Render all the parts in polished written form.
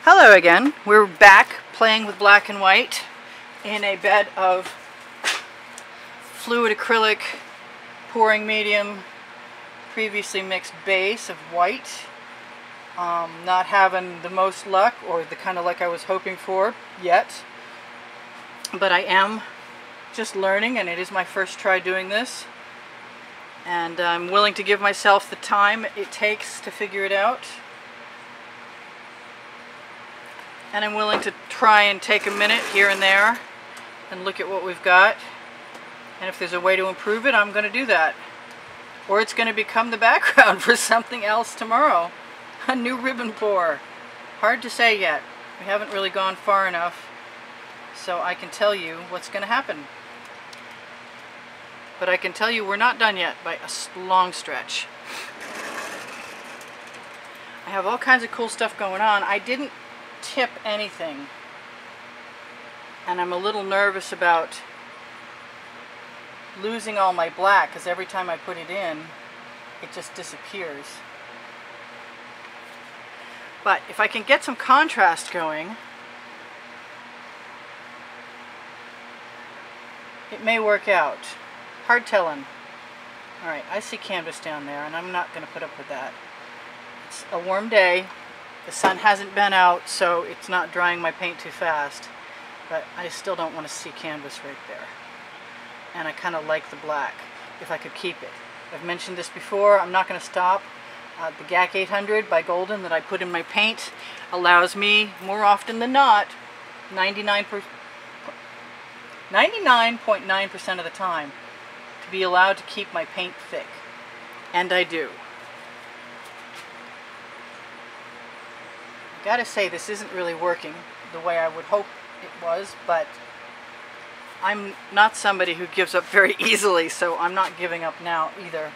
Hello again. We're back playing with black and white in a bed of fluid acrylic, pouring medium, previously mixed base of white. Not having the most luck, or the kind of luck I was hoping for yet, but I am just learning, and it is my first try doing this, and I'm willing to give myself the time it takes to figure it out. And I'm willing to try and take a minute here and there and look at what we've got. And if there's a way to improve it, I'm going to do that. Or it's going to become the background for something else tomorrow. A new ribbon pour. Hard to say yet. We haven't really gone far enough so I can tell you what's going to happen. But I can tell you we're not done yet by a long stretch. I have all kinds of cool stuff going on. I didn't tip anything, and I'm a little nervous about losing all my black, because every time I put it in it just disappears. But if I can get some contrast going, it may work out. Hard telling. Alright, I see canvas down there, and I'm not going to put up with that. It's a warm day. The sun hasn't been out, so it's not drying my paint too fast. But I still don't want to see canvas right there. And I kind of like the black, if I could keep it. I've mentioned this before, I'm not going to stop. The GAC 800 by Golden that I put in my paint allows me, more often than not, 99.9% of the time, to be allowed to keep my paint thick. And I do. Gotta say, this isn't really working the way I would hope it was, but I'm not somebody who gives up very easily, so I'm not giving up now either.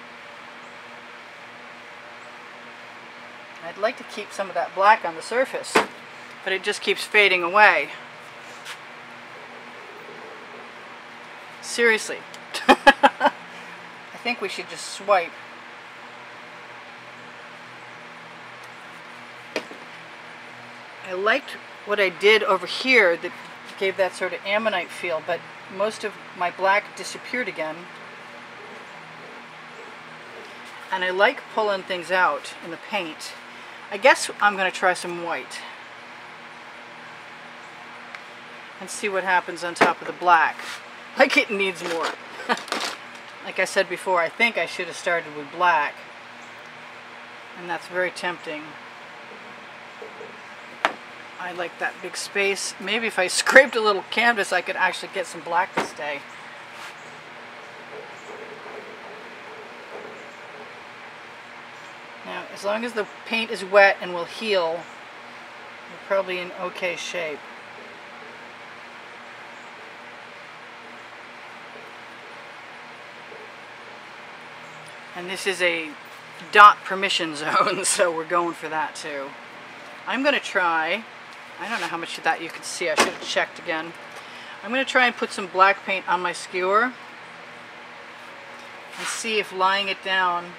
I'd like to keep some of that black on the surface, but it just keeps fading away. Seriously. I think we should just swipe. I liked what I did over here that gave that sort of ammonite feel, but most of my black disappeared again. And I like pulling things out in the paint. I guess I'm going to try some white and see what happens on top of the black. Like it needs more. Like I said before, I think I should have started with black, and that's very tempting. I like that big space. Maybe if I scraped a little canvas, I could actually get some black to stay. Now, as long as the paint is wet and will heal, we're probably in okay shape. And this is a dot permission zone, so we're going for that too. I'm going to try, I don't know how much of that you can see, I should have checked again. I'm going to try and put some black paint on my skewer and see if lying it down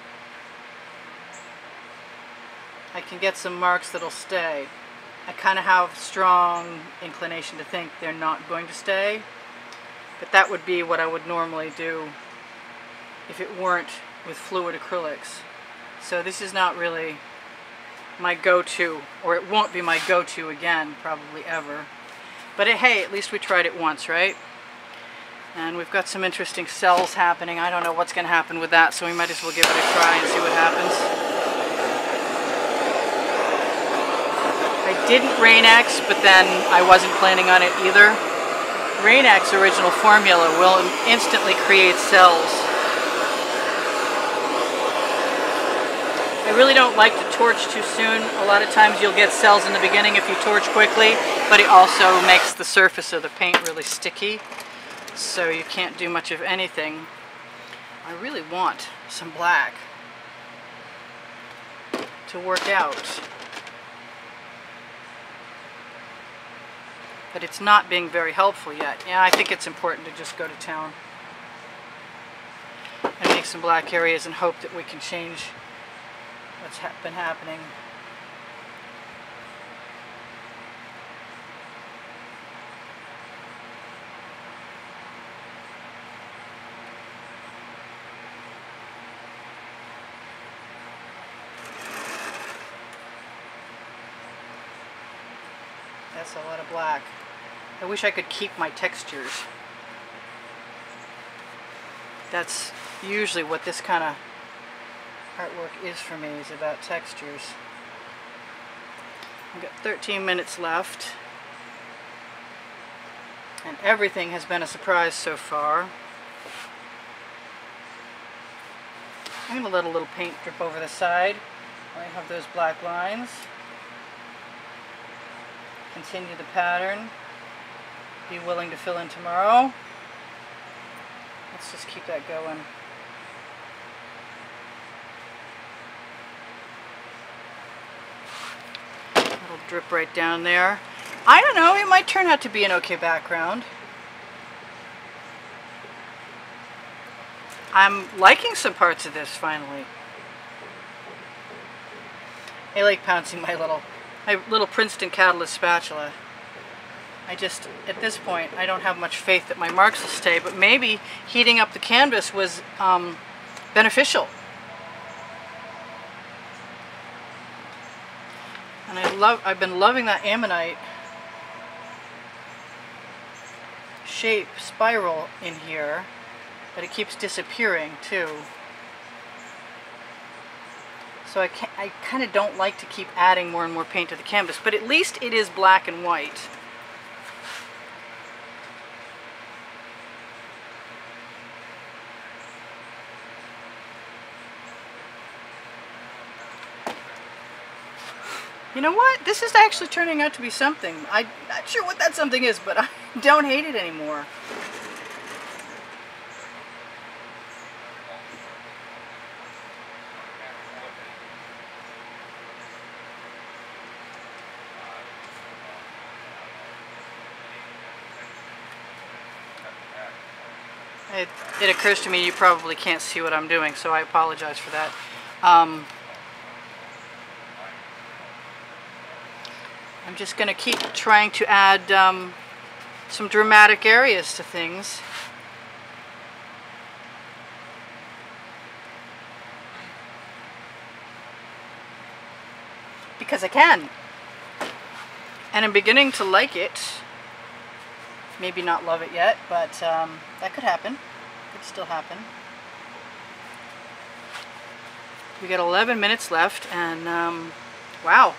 I can get some marks that'll stay. I kind of have strong inclination to think they're not going to stay, but that would be what I would normally do if it weren't with fluid acrylics. So this is not really my go-to, or it won't be my go-to again, probably ever. But hey, at least we tried it once, right? And we've got some interesting cells happening. I don't know what's going to happen with that, so we might as well give it a try and see what happens. I didn't Rain-X, but then I wasn't planning on it either. Rain-X original formula will instantly create cells. I really don't like to torch too soon. A lot of times you'll get cells in the beginning if you torch quickly, but it also makes the surface of the paint really sticky, so you can't do much of anything. I really want some black to work out, but it's not being very helpful yet. Yeah, I think it's important to just go to town and make some black areas and hope that we can change what's been happening. That's a lot of black. I wish I could keep my textures. That's usually what this kind of artwork is for me, is about textures. I've got 13 minutes left. And everything has been a surprise so far. I'm going to let a little paint drip over the side. I have those black lines. Continue the pattern. Be willing to fill in tomorrow. Let's just keep that going. It'll drip right down there. I don't know, it might turn out to be an okay background. I'm liking some parts of this finally. I like pouncing my little Princeton Catalyst spatula. I just, at this point, I don't have much faith that my marks will stay, but maybe heating up the canvas was beneficial. And I've been loving that ammonite shape spiral in here, but it keeps disappearing too. So I kind of don't like to keep adding more and more paint to the canvas, but at least it is black and white. You know what? This is actually turning out to be something. I'm not sure what that something is, but I don't hate it anymore. It occurs to me you probably can't see what I'm doing, so I apologize for that. I'm just going to keep trying to add some dramatic areas to things. Because I can. And I'm beginning to like it. Maybe not love it yet, but that could happen. Could still happen. We got 11 minutes left, and wow.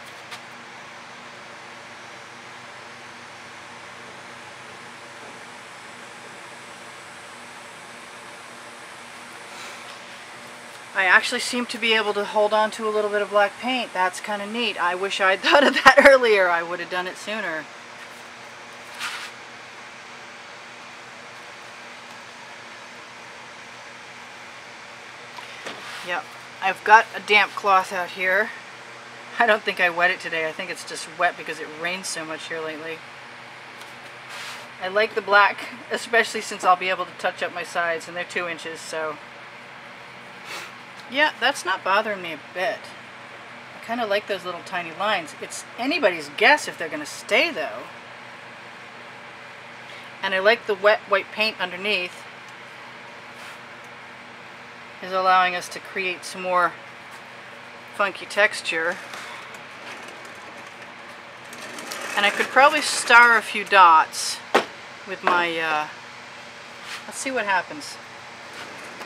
I actually seem to be able to hold on to a little bit of black paint. That's kind of neat. I wish I'd thought of that earlier. I would have done it sooner. Yep, I've got a damp cloth out here. I don't think I wet it today. I think it's just wet because it rains so much here lately. I like the black, especially since I'll be able to touch up my sides, and they're 2 inches, so... Yeah, that's not bothering me a bit. I kind of like those little tiny lines. It's anybody's guess if they're going to stay, though. And I like the wet white paint underneath. Is allowing us to create some more funky texture. And I could probably star a few dots with my, let's see what happens.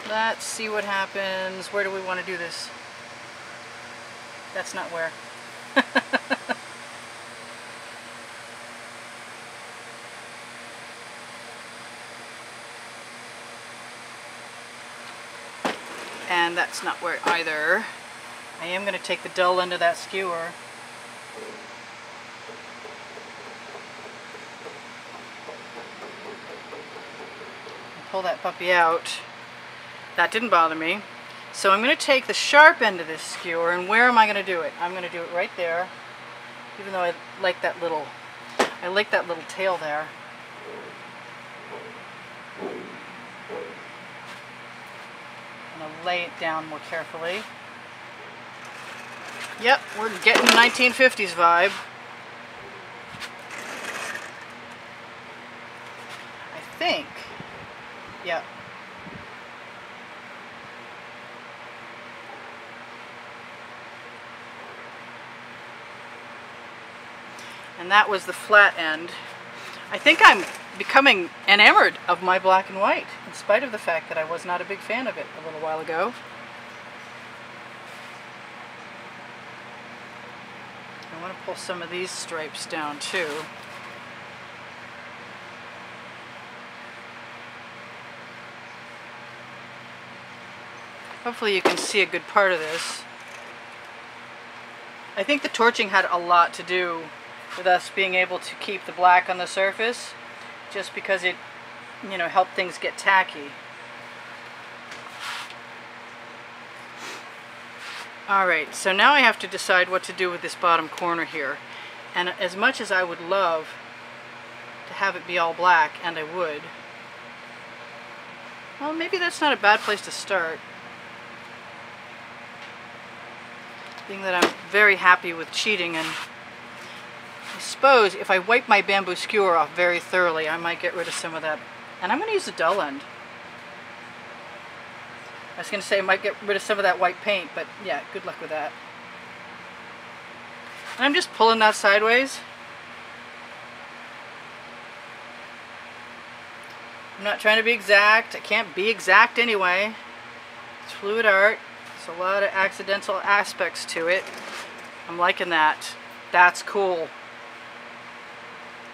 Let's see what happens. Where do we want to do this? That's not where. And that's not where either. I am going to take the dull end of that skewer. And pull that puppy out. That didn't bother me. So I'm going to take the sharp end of this skewer, and where am I going to do it? I'm going to do it right there. Even though I like that little tail there. I'm going to lay it down more carefully. Yep, we're getting 1950s vibe. I think. Yep. And that was the flat end. I think I'm becoming enamored of my black and white, in spite of the fact that I was not a big fan of it a little while ago. I want to pull some of these stripes down too. Hopefully you can see a good part of this. I think the torching had a lot to do with us being able to keep the black on the surface, just because it, you know, helped things get tacky. Alright, so now I have to decide what to do with this bottom corner here. And as much as I would love to have it be all black, and I would, well, maybe that's not a bad place to start. Being that I'm very happy with cheating, and I suppose if I wipe my bamboo skewer off very thoroughly, I might get rid of some of that. And I'm going to use the dull end. I was going to say I might get rid of some of that white paint, but yeah, good luck with that. And I'm just pulling that sideways. I'm not trying to be exact. I can't be exact anyway. It's fluid art. There's a lot of accidental aspects to it. I'm liking that. That's cool.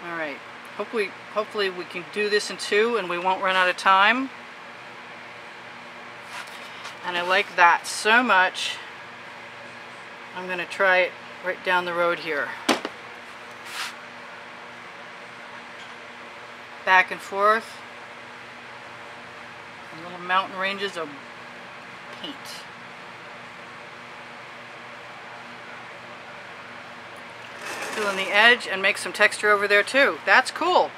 Alright. Hopefully we can do this in two and we won't run out of time. And I like that so much. I'm going to try it right down the road here. Back and forth. And little mountain ranges of paint. Fill in the edge and make some texture over there too. That's cool.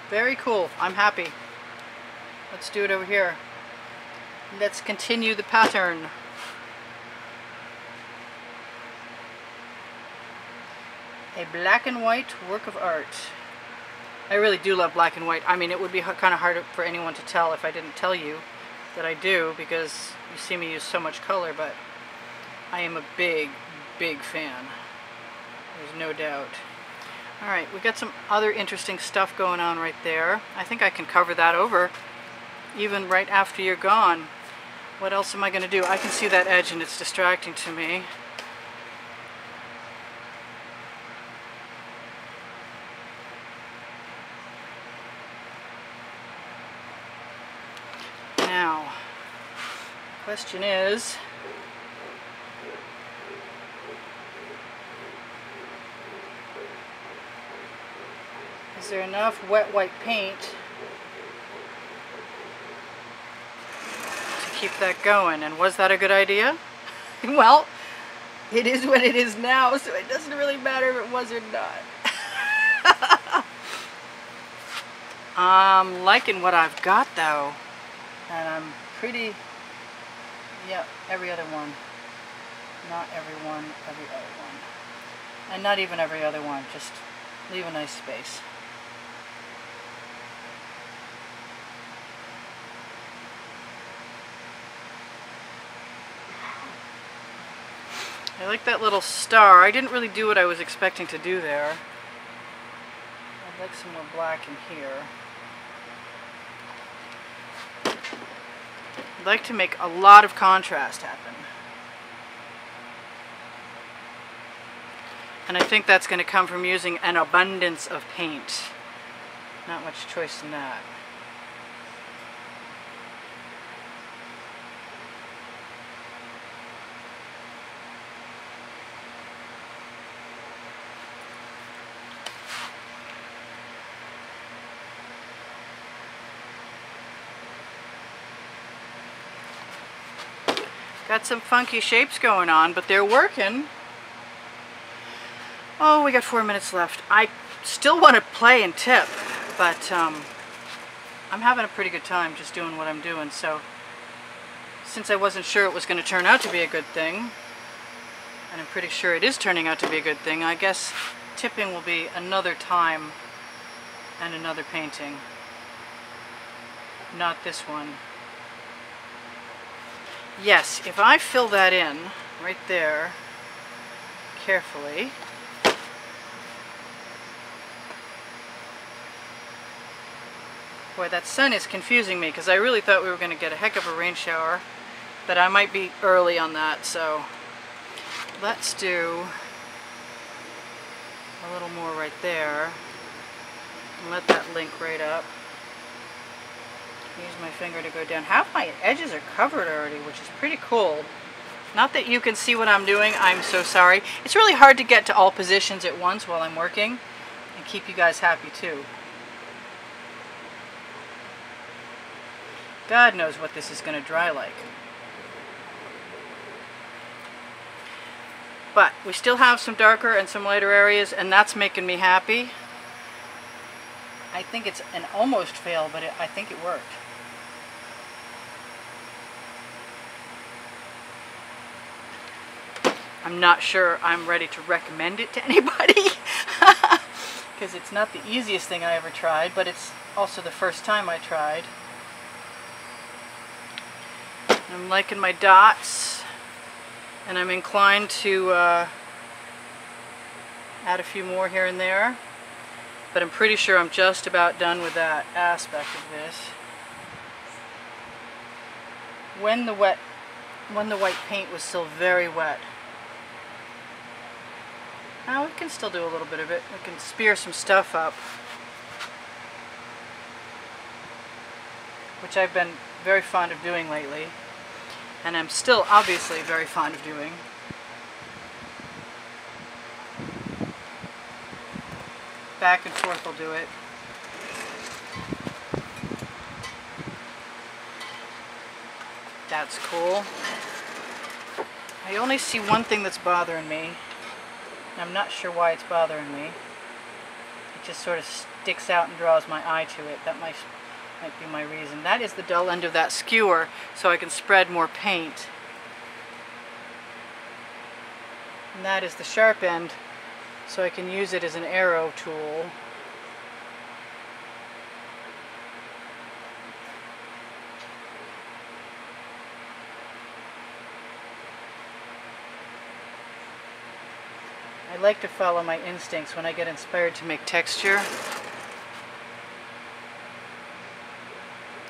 Very cool. I'm happy. Let's do it over here. Let's continue the pattern. A black and white work of art. I really do love black and white. I mean, it would be kind of hard for anyone to tell if I didn't tell you that I do, because you see me use so much color, but I am a big, big fan. There's no doubt. Alright, we got some other interesting stuff going on right there. I think I can cover that over even right after you're gone. What else am I going to do? I can see that edge and it's distracting to me. Now, question is, is there enough wet white paint to keep that going? And was that a good idea? Well, it is what it is now, so it doesn't really matter if it was or not. I'm liking what I've got though. And I'm pretty, yeah, every other one. Not every one, every other one. And not even every other one, just leave a nice space. I like that little star. I didn't really do what I was expecting to do there. I'd like some more black in here. I'd like to make a lot of contrast happen. And I think that's going to come from using an abundance of paint. Not much choice in that. Got some funky shapes going on, but they're working. Oh, we got 4 minutes left. I still want to play and tip, but I'm having a pretty good time just doing what I'm doing. So since I wasn't sure it was going to turn out to be a good thing, and I'm pretty sure it is turning out to be a good thing, I guess tipping will be another time and another painting. Not this one. Yes, if I fill that in right there carefully, Boy, that sun is confusing me because I really thought we were going to get a heck of a rain shower, but I might be early on that, so let's do a little more right there and let that link right up. Use my finger to go down. Half my edges are covered already, which is pretty cool. Not that you can see what I'm doing, I'm so sorry. It's really hard to get to all positions at once while I'm working and keep you guys happy too. God knows what this is going to dry like. But we still have some darker and some lighter areas, and that's making me happy. I think it's an almost fail, but I think it worked. I'm not sure I'm ready to recommend it to anybody because it's not the easiest thing I ever tried, but it's also the first time I tried. I'm liking my dots, and I'm inclined to add a few more here and there, but I'm pretty sure I'm just about done with that aspect of this. When the white paint was still very wet. Now we can still do a little bit of it. We can spear some stuff up, which I've been very fond of doing lately. And I'm still obviously very fond of doing. Back and forth I'll do it. That's cool. I only see one thing that's bothering me. And I'm not sure why it's bothering me. It just sort of sticks out and draws my eye to it. That might be my reason. That is the dull end of that skewer, so I can spread more paint. And that is the sharp end, so I can use it as an arrow tool. I like to follow my instincts when I get inspired to make texture.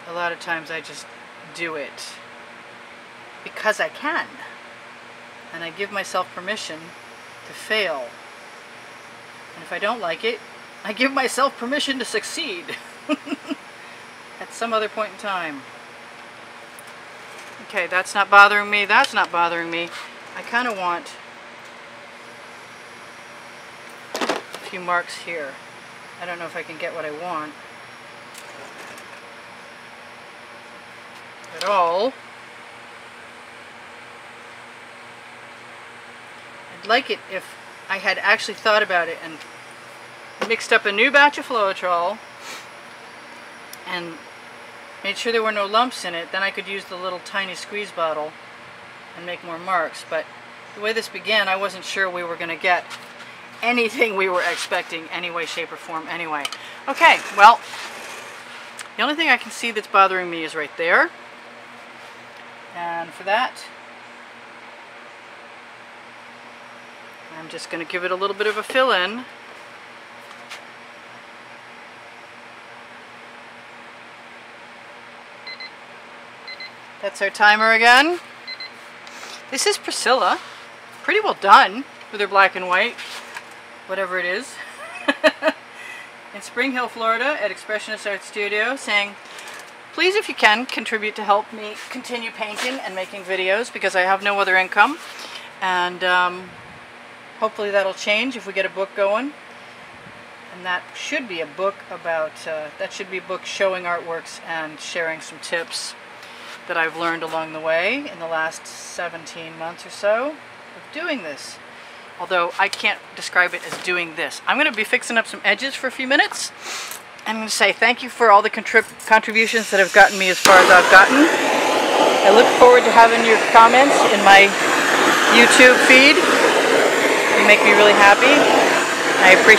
A lot of times I just do it because I can, and I give myself permission to fail, and if I don't like it, I give myself permission to succeed at some other point in time. Okay, that's not bothering me, that's not bothering me. I kind of want a few marks here. I don't know if I can get what I want at all. I'd like it if I had actually thought about it and mixed up a new batch of Floetrol and made sure there were no lumps in it. Then I could use the little tiny squeeze bottle and make more marks. But the way this began, I wasn't sure we were going to get anything we were expecting, any way, shape, or form anyway. Okay, well, the only thing I can see that's bothering me is right there. And for that, I'm just going to give it a little bit of a fill in. That's our timer again. This is Priscilla. Pretty well done with her black and white, whatever it is. In Spring Hill, Florida at Expressionist Art Studio, saying, please, if you can, contribute to help me continue painting and making videos because I have no other income. And hopefully that'll change if we get a book going. And that should be a book about, that should be a book showing artworks and sharing some tips that I've learned along the way in the last 17 months or so of doing this. Although I can't describe it as doing this. I'm going to be fixing up some edges for a few minutes. I'm going to say thank you for all the contributions that have gotten me as far as I've gotten. I look forward to having your comments in my YouTube feed. You make me really happy. I appreciate